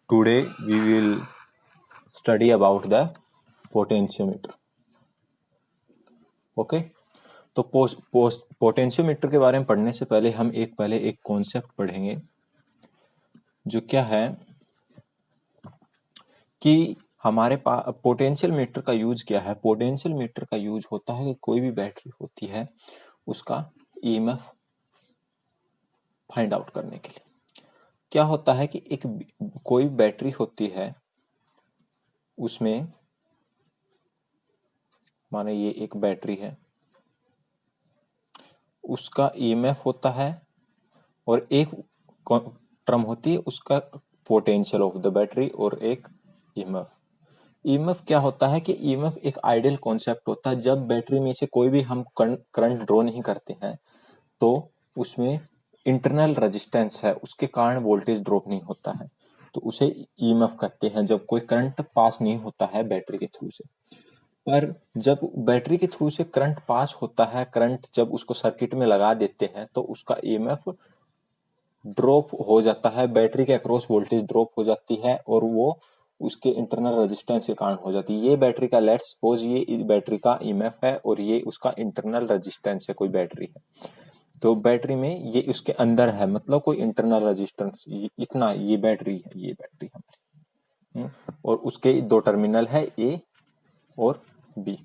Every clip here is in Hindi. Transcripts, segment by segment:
Today we will study about the potentiometer. Okay तो पोटेंशियोमीटर के बारे में पढ़ने से पहले हम पहले एक कॉन्सेप्ट पढ़ेंगे जो क्या है कि हमारे पास पोटेंशियल मीटर का यूज क्या है। पोटेंशियल मीटर का यूज होता है कि कोई भी बैटरी होती है उसका ईएमएफ फाइंड आउट करने के लिए। क्या होता है कि कोई बैटरी होती है, उसमें माने ये एक बैटरी है, उसका ईएमएफ होता है और एक टर्म होती है उसका पोटेंशियल ऑफ द बैटरी और एक ईएमएफ। ईएमएफ क्या होता है कि ईएमएफ एक आइडियल कॉन्सेप्ट होता है। जब बैटरी में से कोई भी हम करंट ड्रॉ नहीं करते हैं तो उसमें इंटरनल रेजिस्टेंस है, उसके कारण वोल्टेज ड्रॉप नहीं होता है, तो उसे ईएमएफ कहते हैं जब कोई करंट पास नहीं होता है बैटरी के थ्रू से। पर जब बैटरी के थ्रू से करंट पास होता है, करंट जब उसको सर्किट में लगा देते हैं तो उसका ईएमएफ ड्रॉप हो जाता है, बैटरी के अक्रॉस वोल्टेज ड्रॉप हो जाती है और वो उसके इंटरनल रेजिस्टेंस के कारण हो जाती है। ये बैटरी का, लेट्स सपोज ये बैटरी का ईएमएफ है और ये उसका इंटरनल रेजिस्टेंस है, कोई बैटरी है तो बैटरी में ये उसके अंदर है, मतलब कोई इंटरनल रेजिस्टेंस इतना, ये बैटरी है, ये बैटरी हमारी और उसके दो टर्मिनल है ए और बी,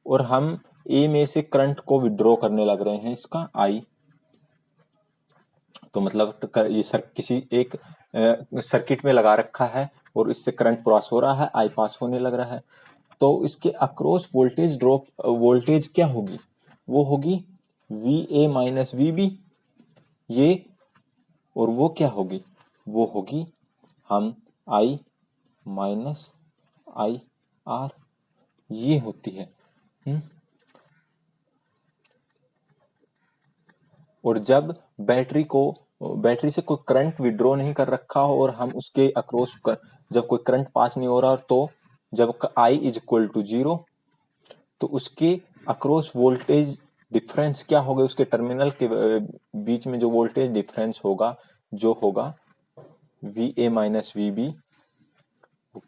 और हम ए में से करंट को विड्रॉ करने लग रहे हैं, इसका आई, तो मतलब ये किसी एक सर्किट में लगा रखा है और इससे करंट पास हो रहा है, आई पास होने लग रहा है, तो इसके अक्रॉस वोल्टेज ड्रॉप, वोल्टेज क्या होगी, वो होगी V A minus V B ये, और वो क्या होगी, वो होगी हम आई माइनस आई आर, ये होती है। और जब बैटरी से कोई करंट विड्रॉ नहीं कर रखा हो और हम उसके अक्रॉस जब कोई करंट पास नहीं हो रहा, तो जब I इज इक्वल टू 0 तो उसके अक्रॉस वोल्टेज डिफरेंस क्या होगा, उसके टर्मिनल के बीच में जो वोल्टेज डिफरेंस होगा जो होगा V A minus V B,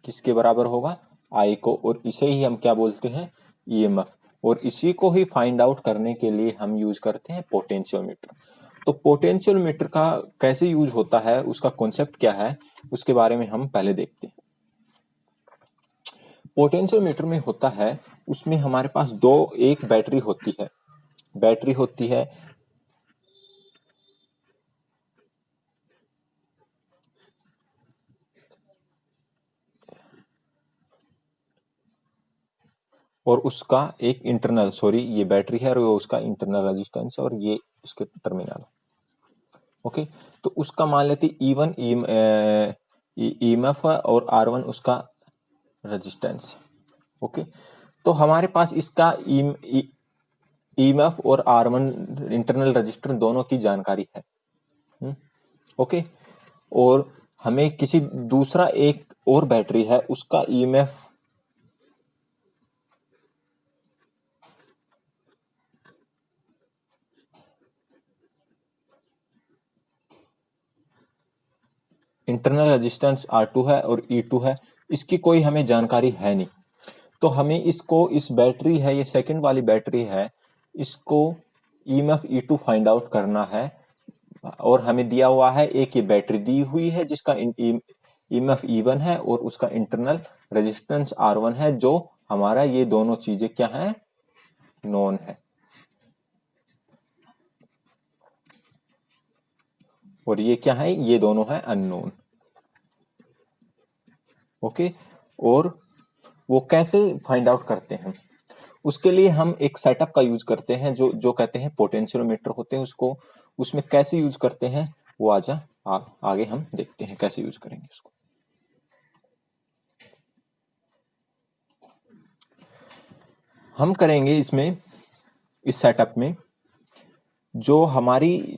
किसके बराबर होगा, I को, और इसे ही हम क्या बोलते हैं, ईएमएफ। और इसी को ही फाइंड आउट करने के लिए हम यूज करते हैं पोटेंशियोमीटर। तो पोटेंशियोमीटर का कैसे यूज होता है, उसका कॉन्सेप्ट क्या है, उसके बारे में हम पहले देखते हैं। पोटेंशियोमीटर में होता है, उसमें हमारे पास एक बैटरी होती है और उसका एक इंटरनल, ये बैटरी है और वो उसका इंटरनल रेजिस्टेंस है और ये उसके टर्मिनल। ओके, तो उसका मान लेते E1 ईएमएफ और R1 उसका रेजिस्टेंस। ओके, तो हमारे पास इसका ईएमएफ और R1 इंटरनल रजिस्टर दोनों की जानकारी है। ओके, और हमें किसी दूसरा एक और बैटरी है, उसका ईएमएफ इंटरनल रेजिस्टेंस R2 है और E2 है, इसकी कोई हमें जानकारी है नहीं, तो हमें इसको, इस बैटरी है, ये सेकंड वाली बैटरी है, इसको ईएमएफ E2 फाइंड आउट करना है। और हमें दिया हुआ है एक ये बैटरी दी हुई है जिसका ईएमएफ E1 है और उसका इंटरनल रेजिस्टेंस R1 है, जो हमारा ये दोनों चीजें क्या है, नोन है, और ये क्या है, ये दोनों है अननोन। ओके, और वो कैसे फाइंड आउट करते हैं, उसके लिए हम एक सेटअप का यूज करते हैं जो जो कहते हैं पोटेंशियोमीटर होते हैं, उसको उसमें कैसे यूज करते हैं वो आगे हम देखते हैं कैसे यूज करेंगे उसको। हम करेंगे इसमें, इस सेटअप में जो हमारी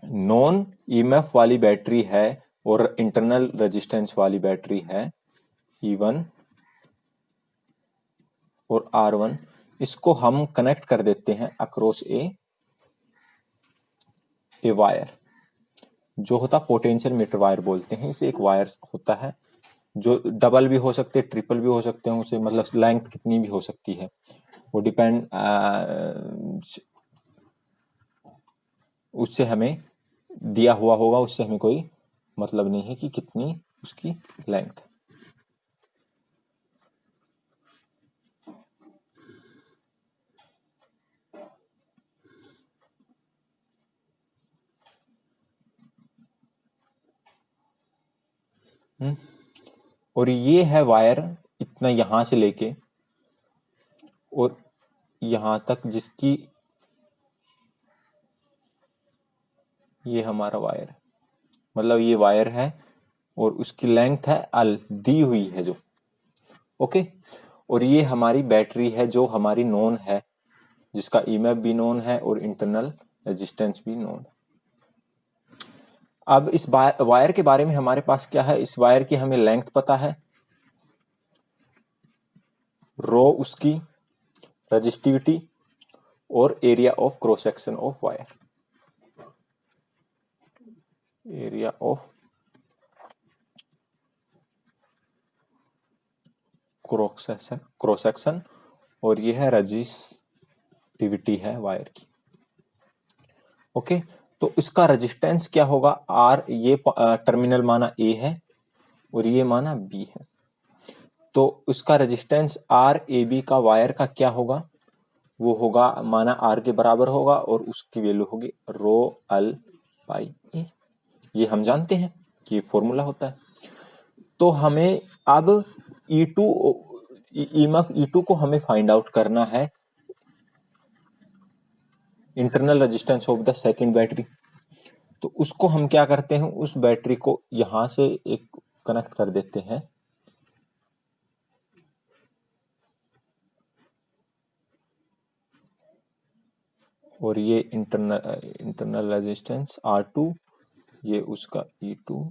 नॉन ईएमएफ वाली बैटरी है और इंटरनल रेजिस्टेंस वाली बैटरी है E1 और R1, इसको हम कनेक्ट कर देते हैं अक्रॉस ए वायर। जो होता पोटेंशियल मीटर वायर बोलते हैं इसे। एक वायर होता है जो डबल भी हो सकते हैं, ट्रिपल भी हो सकते हैं, उसे मतलब लेंथ कितनी भी हो सकती है, वो डिपेंड उससे हमें दिया हुआ होगा, उससे हमें कोई मतलब नहीं है कि कितनी उसकी लेंथ है। और ये है वायर इतना यहां से लेके और यहां तक, जिसकी ये हमारा वायर है, मतलब ये वायर है और उसकी लेंथ है l दी हुई है जो, ओके। और ये हमारी बैटरी है जो हमारी नोन है, जिसका ईएमएफ भी नोन है और इंटरनल रेजिस्टेंस भी नोन है। अब इस वायर के बारे में हमारे पास क्या है, इस वायर की हमें लेंथ पता है, रो उसकी, रजिस्टिविटी और area of cross section of wire, area of cross section, और ये है रजिस्टिविटी है वायर की, ओके। तो इसका रेजिस्टेंस क्या होगा, आर, ये टर्मिनल माना ए है और ये माना बी है, तो उसका रेजिस्टेंस आर ए बी का वायर का क्या होगा, वो होगा माना आर के बराबर होगा और उसकी वैल्यू होगी रो एल बाई ए। ये हम जानते हैं कि ये फॉर्मूला होता है। तो हमें अब E2 ईएमएफ E2 को हमें फाइंड आउट करना है, internal resistance of the second battery. तो उसको हम क्या करते हैं, उस बैटरी को यहां से एक कनेक्ट कर देते हैं, और ये इंटरनल रेजिस्टेंस R2, ये उसका E2,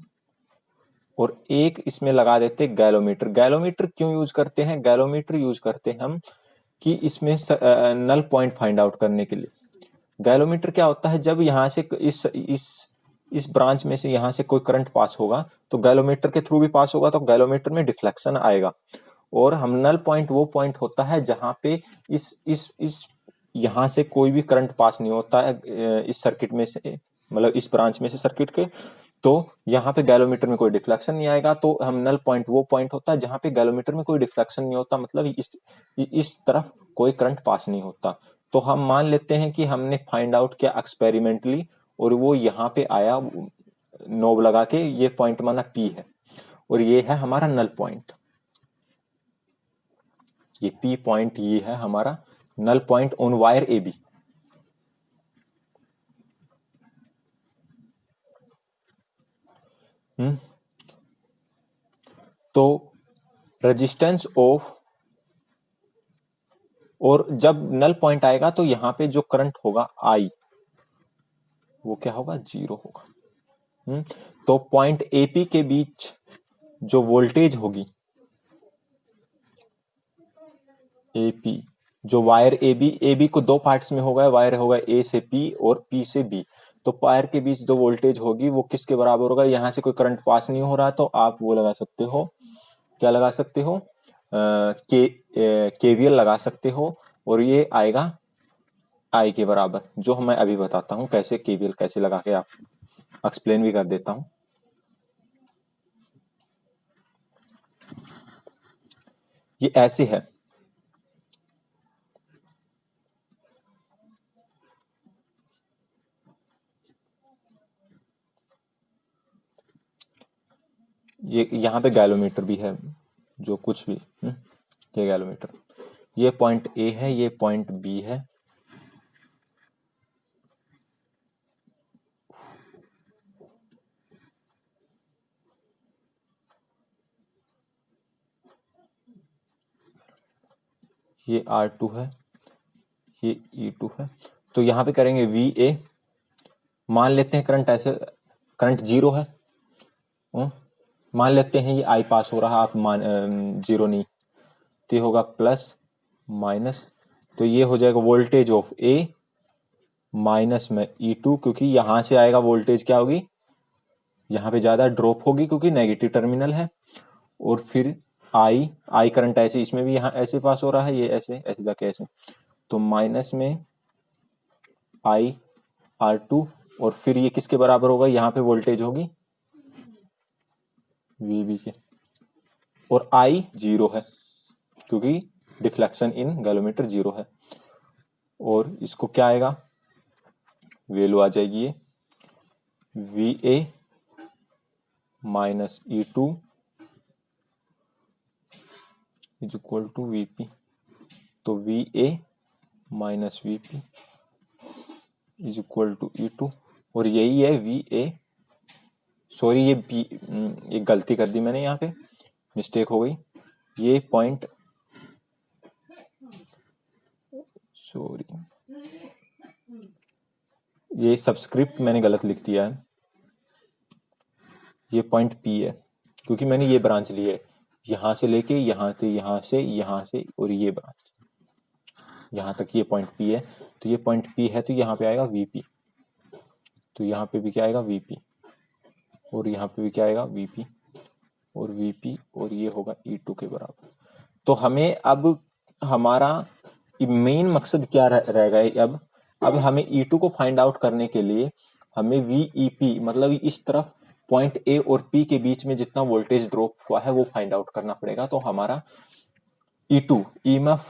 और एक इसमें लगा देते हैं गैलोमीटर। गैलोमीटर क्यों यूज करते हैं, गैलोमीटर यूज करते हैं हम कि इसमें नल पॉइंट फाइंड आउट करने के लिए। गैलोमीटर क्या होता है, जब यहाँ से इस ब्रांच में से यहाँ से कोई करंट पास होगा तो गैलोमीटर के थ्रू भी पास होगा, तो गैलोमीटर में डिफ्लेक्शन आएगा। और हम नल पॉइंट वो पॉइंट होता है जहां पे इस यहां से कोई भी करंट पास नहीं होता है इस सर्किट में से, मतलब इस ब्रांच में से सर्किट के, तो यहाँ पे गैलोमीटर में कोई डिफ्लेक्शन नहीं आएगा। तो हम नल पॉइंट वो पॉइंट होता है जहां पे गैलोमीटर में कोई डिफ्लेक्शन नहीं होता, मतलब इस तरफ कोई करंट पास नहीं होता। तो हम मान लेते हैं कि हमने फाइंड आउट किया एक्सपेरिमेंटली, और वो यहाँ पे आया नोब लगा के, ये पॉइंट माना पी है और ये है हमारा नल पॉइंट, ये पी पॉइंट ये है हमारा null point on wire A B. तो रेजिस्टेंस ऑफ, और जब नल पॉइंट आएगा तो यहां पे जो करंट होगा आई, वो क्या होगा, जीरो होगा। तो पॉइंट एपी के बीच जो वोल्टेज होगी, एपी जो वायर ए बी को दो पार्ट्स में होगा, वायर होगा ए से पी और पी से बी, तो वायर के बीच जो वोल्टेज होगी वो किसके बराबर होगा, यहां से कोई करंट पास नहीं हो रहा, तो आप वो लगा सकते हो, क्या लगा सकते हो, केवीएल लगा सकते हो, और ये आएगा आई के बराबर, जो मैं अभी बताता हूं कैसे केवीएल कैसे लगा के आप एक्सप्लेन भी कर देता हूं। ये ऐसे है, ये यहाँ पे गैलोमीटर भी है, जो कुछ भी ये गैलोमीटर, ये पॉइंट ए है, ये पॉइंट बी है, ये R2 है, ये E2 है। तो यहाँ पे करेंगे VA, मान लेते हैं करंट ऐसे, करंट जीरो है, मान लेते हैं ये आई पास हो रहा, आप मान जीरो नहीं, तो ये होगा प्लस माइनस, तो ये हो जाएगा वोल्टेज ऑफ ए माइनस में E2, क्योंकि यहां से आएगा वोल्टेज क्या होगी, यहाँ पे ज्यादा ड्रॉप होगी क्योंकि नेगेटिव टर्मिनल है। और फिर आई करंट ऐसे, इसमें भी यहाँ ऐसे पास हो रहा है, ये ऐसे ऐसे जाके ऐसे, तो माइनस में IR2, और फिर ये किसके बराबर होगा, यहाँ पे वोल्टेज होगी VB के, और I 0 है क्योंकि डिफ्लेक्शन इन गैलोमीटर 0 है। और इसको क्या आएगा, वैल्यू आ जाएगी ये VA minus E2 is equal to VP। तो VA minus VP is equal to E2, और यही है VA, सॉरी ये B, एक गलती कर दी मैंने, यहाँ पे मिस्टेक हो गई, ये पॉइंट, सॉरी ये सब्सक्रिप्ट मैंने गलत लिख दिया है, ये पॉइंट P है क्योंकि मैंने ये ब्रांच ली है, यहाँ से लेके यहाँ से, यहाँ से, यहाँ से, और ये ब्रांच यहाँ तक, ये पॉइंट P है। तो ये पॉइंट P है, तो यहाँ पे आएगा VP, तो यहाँ पे भी क्या आएगा VP, और यहाँ पे भी क्या आएगा VP और VP, और ये होगा E2 के बराबर। तो हमें अब हमारा मेन मकसद क्या रहेगा, अब हमें E2 को फाइंड आउट करने के लिए हमें VEP, मतलब इस तरफ पॉइंट A और P के बीच में जितना वोल्टेज ड्रॉप हुआ है वो फाइंड आउट करना पड़ेगा। तो हमारा E2 EMF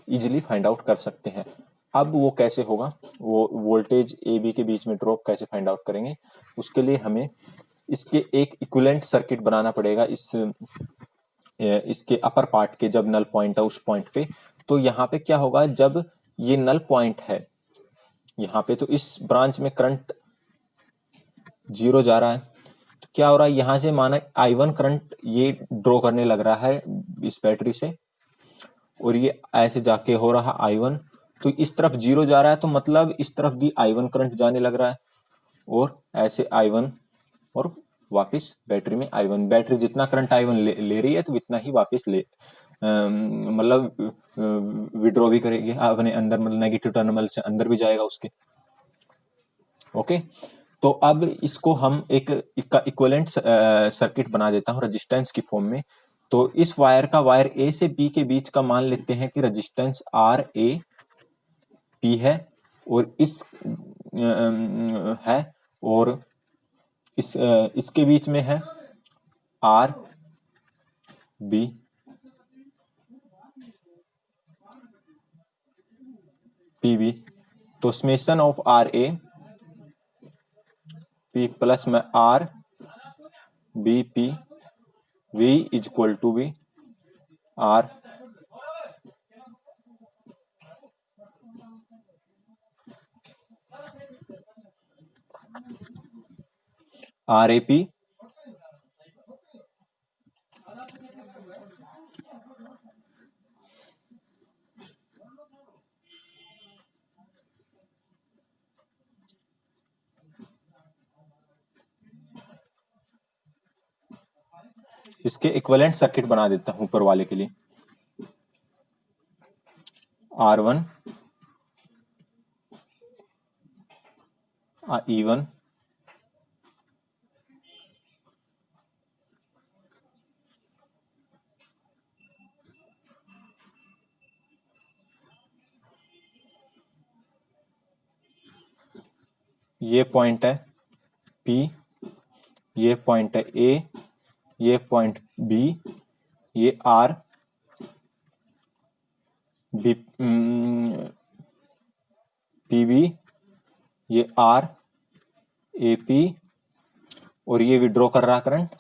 easily find out कर सकते हैं। अब वो कैसे होगा, वो वोल्टेज AB के बीच में ड्रॉप कैसे फाइंड आउट करेंगे, उसके लिए हमें इसके एक इक्विवेलेंट सर्किट बनाना पड़ेगा, इसके अपर पार्ट के, जब नल पॉइंट है उस पॉइंट पे। तो यहाँ पे क्या होगा, जब ये नल पॉइंट है यहाँ पे, तो इस ब्रांच में करंट 0 जा रहा है, तो क्या हो रहा है, यहाँ से माना I1 करंट ये ड्रॉ करने लग रहा है इस बैटरी से, और ये ऐसे जाके हो रहा है I1, तो इस तरफ 0 जा रहा है, तो मतलब इस तरफ भी I1 करंट जाने लग रहा है, और ऐसे I1, और वापस बैटरी में I1, बैटरी जितना करंट I1 ले रही है तो इतना ही वापस मतलब विड्रॉ भी करेगी अपने अंदर, मतलब नेगेटिव टर्मिनल से अंदर भी जाएगा उसके। ओके, तो अब इसको हम एक इक्विवेलेंट सर्किट बना देता हूं रेजिस्टेंस की फॉर्म में। तो इस वायर का, वायर A से B के बीच का मान लेते हैं कि रेजिस्टेंस RAP है, और इस है, और इसके बीच में है RB, PB। तो समेशन ऑफ RAP प्लस में RBP V is equal to V R RAP इसके इक्विवेलेंट सर्किट बना देता हूं ऊपर वाले के लिए। R1 E1 ये पॉइंट है P, ये पॉइंट है A, ये पॉइंट B, ये R B PB, ये R AP, और ये विड्रॉ कर रहा करंट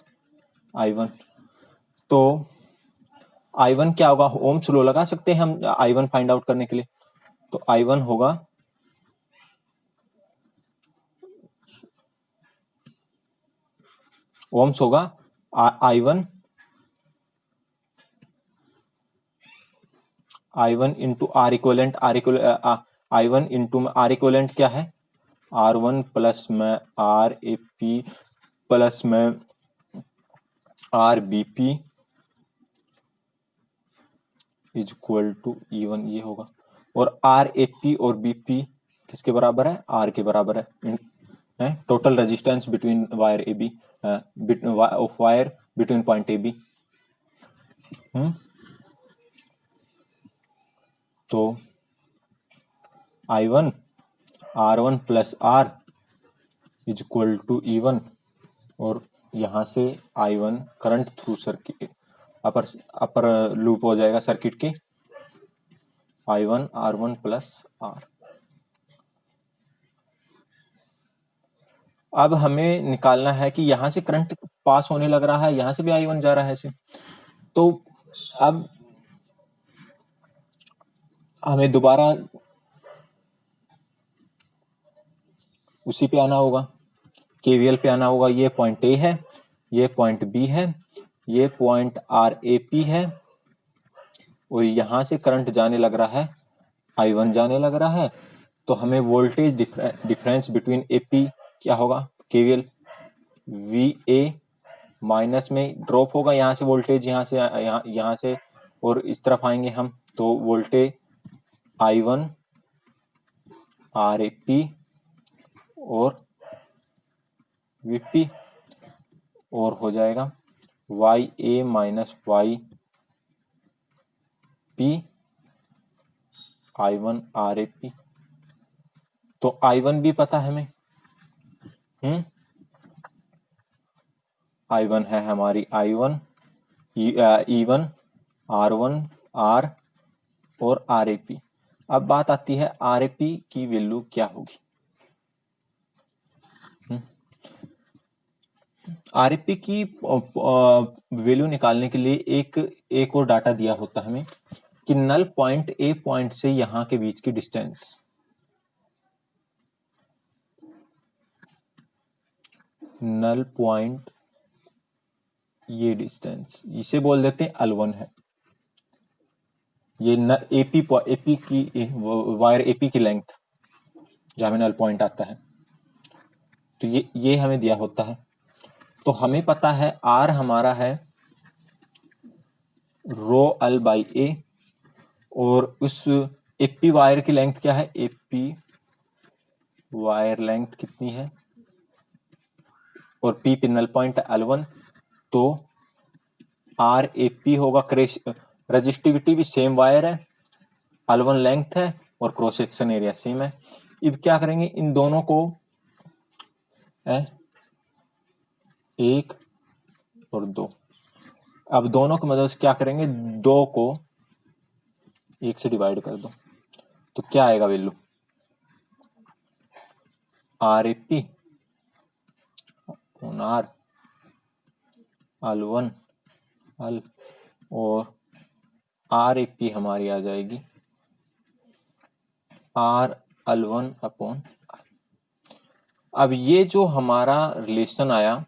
I1। तो I1 क्या होगा, ओम्स लॉ लगा सकते हैं हम I1 फाइंड आउट करने के लिए। तो I1 होगा ओम्स होगा I1 into R equivalent, I1 into R equivalent क्या है, R1 प्लस में RAP प्लस में RBP is equal to E1, ये होगा। और RAP और BP किसके बराबर है, R के बराबर है, है total resistance between wire A B of wire between point A B. तो I1 R1 plus R is equal to E1, और यहां से I1 current through circuit upper loop हो जाएगा सर्किट के, I1 R1 प्लस आर। अब हमें निकालना है कि यहां से करंट पास होने लग रहा है, यहां से भी I1 जा रहा है ऐसे, तो अब हमें दोबारा उसी पे आना होगा, केवीएल पे आना होगा। ये पॉइंट ए है, ये पॉइंट बी है, ये पॉइंट आर ए पी है, और यहां से करंट जाने लग रहा है, I1 जाने लग रहा है। तो हमें वोल्टेज डिफरेंस बिटवीन एपी क्या होगा, केवीएल वी ए माइनस में ड्रॉप होगा, यहाँ से वोल्टेज यहाँ से और इस तरफ आएंगे हम, तो voltage I1 R A P और वीपी, और हो जाएगा Y A minus Y P I1 R A P. तो I1 भी पता है हमें, I1 है हमारी I1 E1 R1 R और RAP। अब बात आती है RAP की वैल्यू क्या होगी। RAP की वैल्यू निकालने के लिए एक और डाटा दिया होता है हमें कि नल पॉइंट ए पॉइंट से यहां के बीच की डिस्टेंस, नल पॉइंट ये डिस्टेंस इसे बोल देते हैं L1 है। ये एपी की वायर एपी की लेंथ जहां में नल पॉइंट आता है, तो ये हमें दिया होता है। तो हमें पता है आर हमारा है रो एल बाई ए, और उस एपी वायर की लेंथ क्या है, एपी वायर लेंथ कितनी है, और पी पे नल पॉइंट L1, तो आर एपी होगा, रजिस्टिविटी भी सेम वायर है, L1 लेंथ है और क्रॉस सेक्शन एरिया सेम है। अब क्या करेंगे, इन दोनों को एक और दो, अब दोनों की मदद से क्या करेंगे, दो को एक से डिवाइड कर दो, तो क्या आएगा value, R A P R L1 L, और आर ए पी हमारी आ जाएगी आर L1 अपॉन। अब ये जो हमारा रिलेशन आया,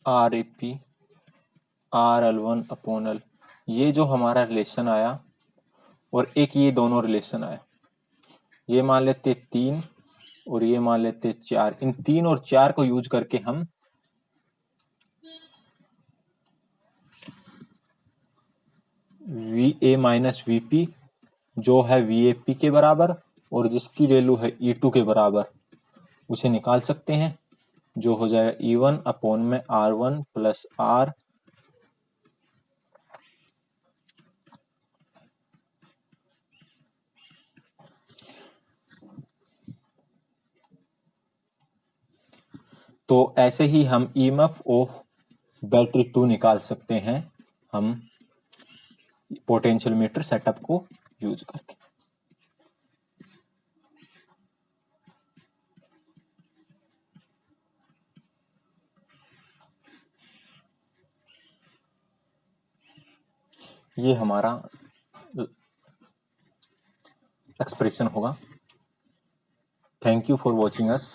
R A P R L1 upon L, ये जो हमारा रिलेशन आया, और एक ये दोनों रिलेशन आया, ये मान लेते 3 और ये मान लेते 4। इन 3 और 4 को यूज करके हम वी ए माइनस वीपी जो है वीएपी के बराबर और जिसकी वैल्यू है E2 के बराबर, उसे निकाल सकते हैं, जो हो जाएगा E1 अपॉन में R1 प्लस R तो ऐसे ही हम EMF ऑफ बैटरी 2 निकाल सकते हैं हम पोटेंशियल मीटर सेटअप को यूज करके। ये हमारा एक्सप्रेशन होगा। Thank you for watching us.